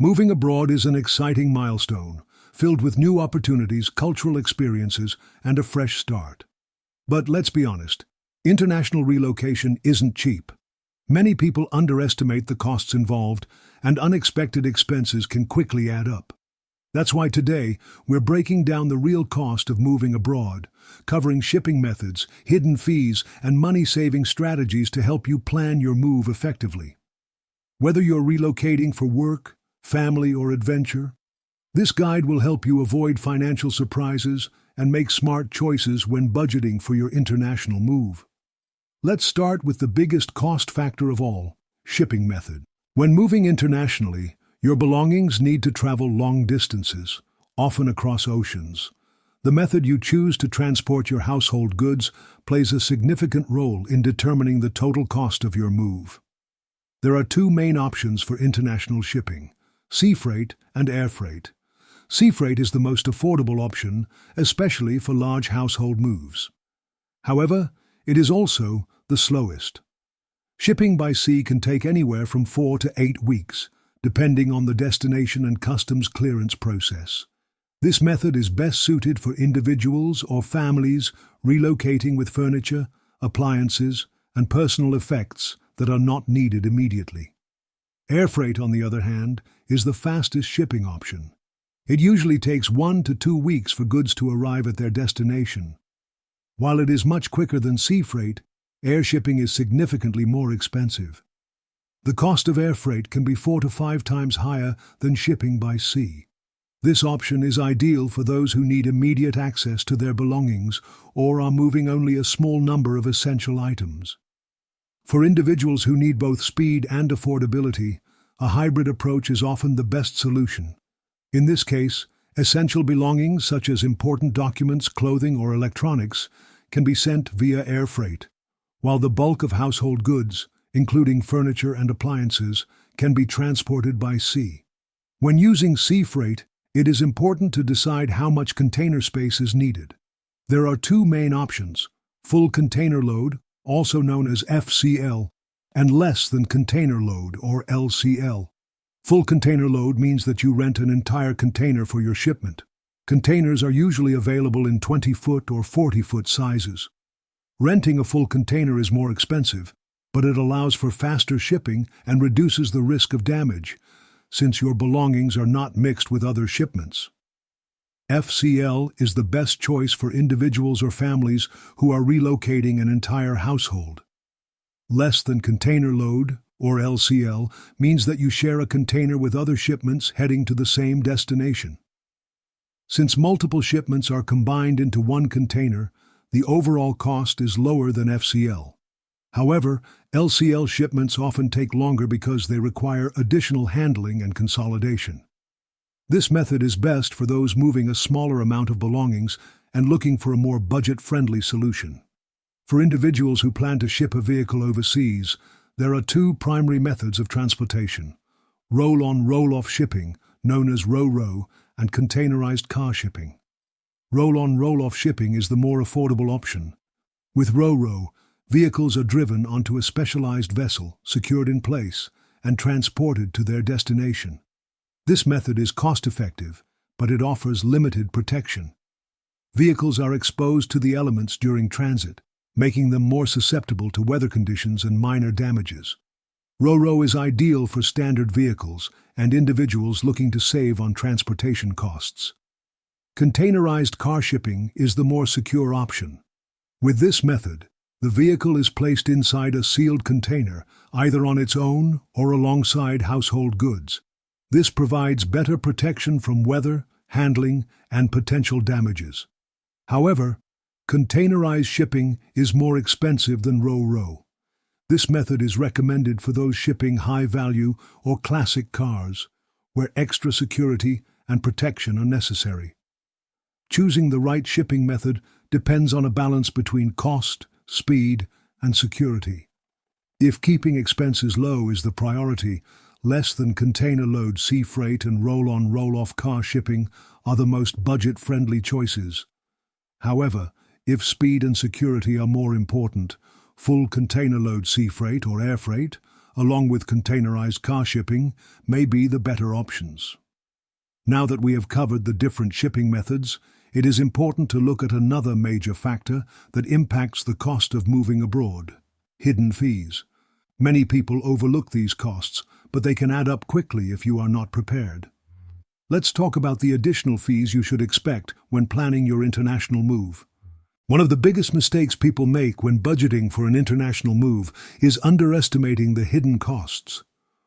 Moving abroad is an exciting milestone, filled with new opportunities, cultural experiences, and a fresh start. But let's be honest, international relocation isn't cheap. Many people underestimate the costs involved, and unexpected expenses can quickly add up. That's why today, we're breaking down the real cost of moving abroad, covering shipping methods, hidden fees, and money-saving strategies to help you plan your move effectively. Whether you're relocating for work, family, or adventure, this guide will help you avoid financial surprises and make smart choices when budgeting for your international move. Let's start with the biggest cost factor of all, shipping method. When moving internationally, your belongings need to travel long distances, often across oceans. The method you choose to transport your household goods plays a significant role in determining the total cost of your move. There are two main options for international shipping: sea freight and air freight. Sea freight is the most affordable option, especially for large household moves. However, it is also the slowest. Shipping by sea can take anywhere from 4 to 8 weeks, depending on the destination and customs clearance process. This method is best suited for individuals or families relocating with furniture, appliances, and personal effects that are not needed immediately. Air freight, on the other hand, is the fastest shipping option. It usually takes 1 to 2 weeks for goods to arrive at their destination. While it is much quicker than sea freight, air shipping is significantly more expensive. The cost of air freight can be 4 to 5 times higher than shipping by sea. This option is ideal for those who need immediate access to their belongings or are moving only a small number of essential items. For individuals who need both speed and affordability, a hybrid approach is often the best solution. In this case, essential belongings such as important documents, clothing, or electronics can be sent via air freight, while the bulk of household goods, including furniture and appliances, can be transported by sea. When using sea freight, it is important to decide how much container space is needed. There are two main options: full container load, also known as FCL, and less than container load, or LCL. Full container load means that you rent an entire container for your shipment. Containers are usually available in 20-foot or 40-foot sizes. Renting a full container is more expensive, but it allows for faster shipping and reduces the risk of damage, since your belongings are not mixed with other shipments. FCL is the best choice for individuals or families who are relocating an entire household. Less than container load, or LCL, means that you share a container with other shipments heading to the same destination. Since multiple shipments are combined into one container, the overall cost is lower than FCL. However, LCL shipments often take longer because they require additional handling and consolidation. This method is best for those moving a smaller amount of belongings and looking for a more budget-friendly solution. For individuals who plan to ship a vehicle overseas, there are two primary methods of transportation: roll-on roll-off shipping, known as RoRo, and containerized car shipping. Roll-on roll-off shipping is the more affordable option. With RoRo, vehicles are driven onto a specialized vessel, secured in place, and transported to their destination. This method is cost-effective, but it offers limited protection. Vehicles are exposed to the elements during transit, making them more susceptible to weather conditions and minor damages. RoRo is ideal for standard vehicles and individuals looking to save on transportation costs. Containerized car shipping is the more secure option. With this method, the vehicle is placed inside a sealed container, either on its own or alongside household goods. This provides better protection from weather, handling, and potential damages. However, containerized shipping is more expensive than RoRo. This method is recommended for those shipping high-value or classic cars, where extra security and protection are necessary. Choosing the right shipping method depends on a balance between cost, speed, and security. If keeping expenses low is the priority, less than container load sea freight and roll-on roll-off car shipping are the most budget-friendly choices. However, if speed and security are more important, full container load sea freight or air freight along with containerized car shipping, may be the better options. Now that we have covered the different shipping methods, it is important to look at another major factor that impacts the cost of moving abroad: hidden fees. Many people overlook these costs, but they can add up quickly if you are not prepared. Let's talk about the additional fees you should expect when planning your international move. One of the biggest mistakes people make when budgeting for an international move is underestimating the hidden costs.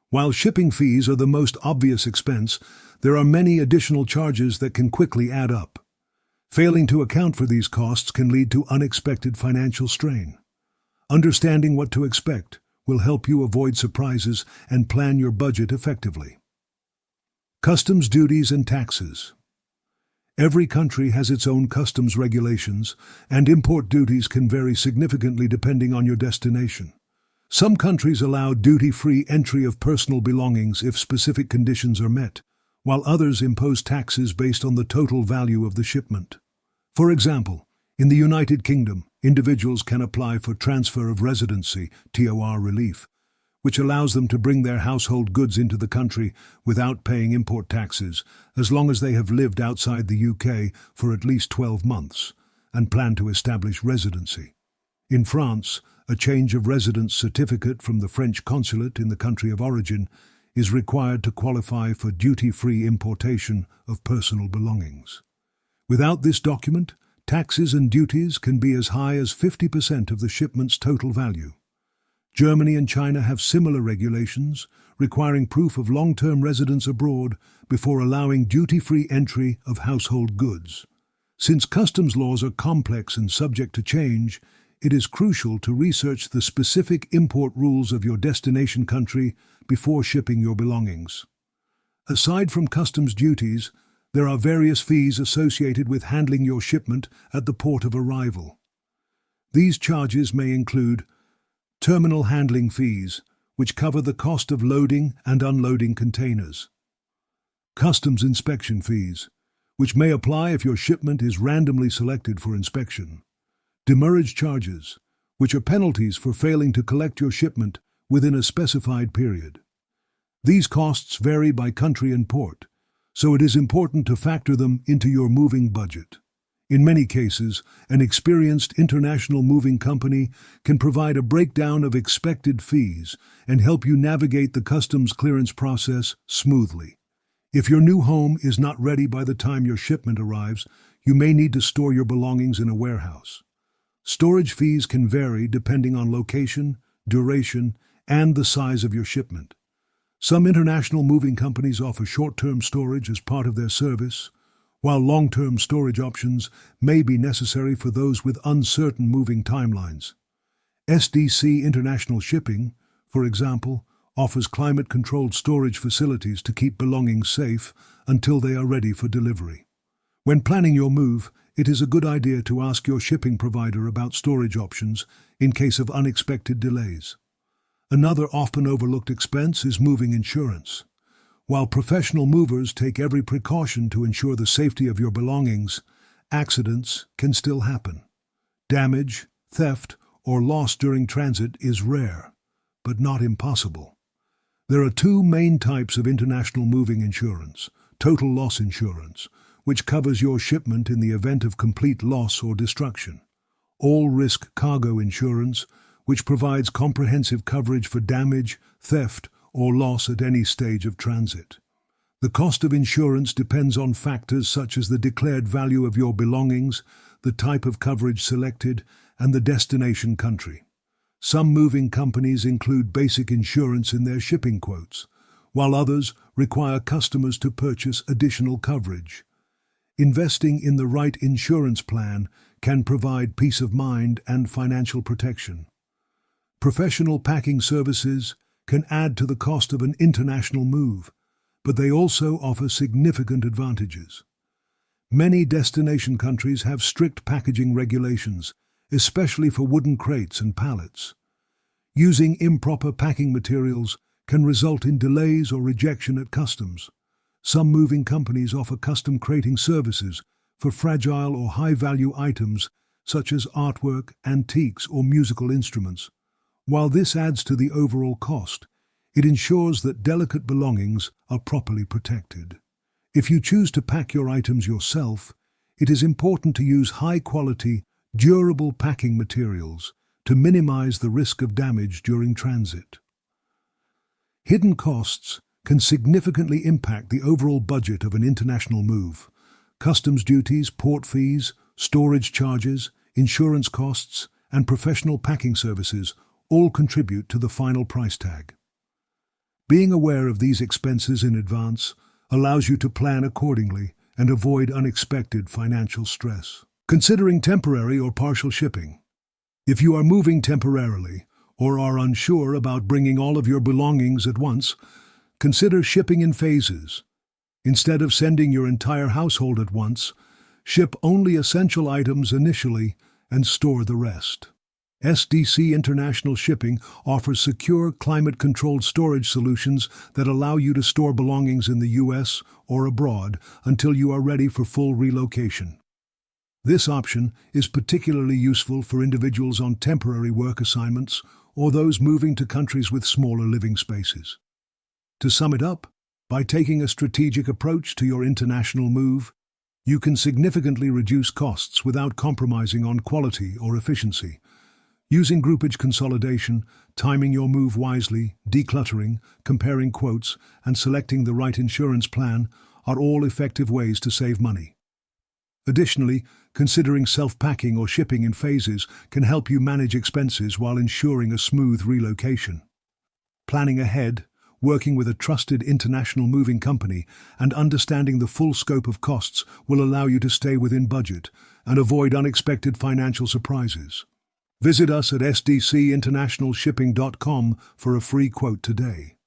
While shipping fees are the most obvious expense, there are many additional charges that can quickly add up. Failing to account for these costs can lead to unexpected financial strain. Understanding what to expect will help you avoid surprises and plan your budget effectively. Customs duties and taxes. Every country has its own customs regulations, and import duties can vary significantly depending on your destination. Some countries allow duty-free entry of personal belongings if specific conditions are met, while others impose taxes based on the total value of the shipment. For example, in the United Kingdom, individuals can apply for transfer of residency (TOR) relief, which allows them to bring their household goods into the country without paying import taxes, as long as they have lived outside the UK for at least 12 months and plan to establish residency. In France, a change of residence certificate from the French consulate in the country of origin is required to qualify for duty-free importation of personal belongings. Without this document, taxes and duties can be as high as 50% of the shipment's total value. Germany and China have similar regulations, requiring proof of long-term residence abroad before allowing duty-free entry of household goods. Since customs laws are complex and subject to change, it is crucial to research the specific import rules of your destination country before shipping your belongings. Aside from customs duties, there are various fees associated with handling your shipment at the port of arrival. These charges may include terminal handling fees, which cover the cost of loading and unloading containers; customs inspection fees, which may apply if your shipment is randomly selected for inspection; demurrage charges, which are penalties for failing to collect your shipment within a specified period. These costs vary by country and port, so it is important to factor them into your moving budget. In many cases, an experienced international moving company can provide a breakdown of expected fees and help you navigate the customs clearance process smoothly. If your new home is not ready by the time your shipment arrives, you may need to store your belongings in a warehouse. Storage fees can vary depending on location, duration, and the size of your shipment. Some international moving companies offer short-term storage as part of their service, while long-term storage options may be necessary for those with uncertain moving timelines. SDC International Shipping, for example, offers climate-controlled storage facilities to keep belongings safe until they are ready for delivery. When planning your move, it is a good idea to ask your shipping provider about storage options in case of unexpected delays. Another often overlooked expense is moving insurance. While professional movers take every precaution to ensure the safety of your belongings, accidents can still happen. Damage, theft, or loss during transit is rare, but not impossible. There are two main types of international moving insurance: total loss insurance, which covers your shipment in the event of complete loss or destruction; all-risk cargo insurance, which provides comprehensive coverage for damage, theft, or loss at any stage of transit. The cost of insurance depends on factors such as the declared value of your belongings, the type of coverage selected, and the destination country. Some moving companies include basic insurance in their shipping quotes, while others require customers to purchase additional coverage. Investing in the right insurance plan can provide peace of mind and financial protection. Professional packing services can add to the cost of an international move, but they also offer significant advantages. Many destination countries have strict packaging regulations, especially for wooden crates and pallets. Using improper packing materials can result in delays or rejection at customs. Some moving companies offer custom crating services for fragile or high-value items such as artwork, antiques, or musical instruments. While this adds to the overall cost, It ensures that delicate belongings are properly protected. If you choose to pack your items yourself, it is important to use high-quality, durable packing materials to minimize the risk of damage during transit. Hidden costs can significantly impact the overall budget of an international move. Customs duties, port fees, storage charges, insurance costs, and professional packing services all contribute to the final price tag. Being aware of these expenses in advance allows you to plan accordingly and avoid unexpected financial stress. Considering temporary or partial shipping. If you are moving temporarily or are unsure about bringing all of your belongings at once, consider shipping in phases. Instead of sending your entire household at once, ship only essential items initially and store the rest. SDC International Shipping offers secure, climate-controlled storage solutions that allow you to store belongings in the U.S. or abroad until you are ready for full relocation. This option is particularly useful for individuals on temporary work assignments or those moving to countries with smaller living spaces. To sum it up, by taking a strategic approach to your international move, you can significantly reduce costs without compromising on quality or efficiency. Using groupage consolidation, timing your move wisely, decluttering, comparing quotes, and selecting the right insurance plan are all effective ways to save money. Additionally, considering self-packing or shipping in phases can help you manage expenses while ensuring a smooth relocation. Planning ahead, working with a trusted international moving company, and understanding the full scope of costs will allow you to stay within budget and avoid unexpected financial surprises. Visit us at sdcinternationalshipping.com for a free quote today.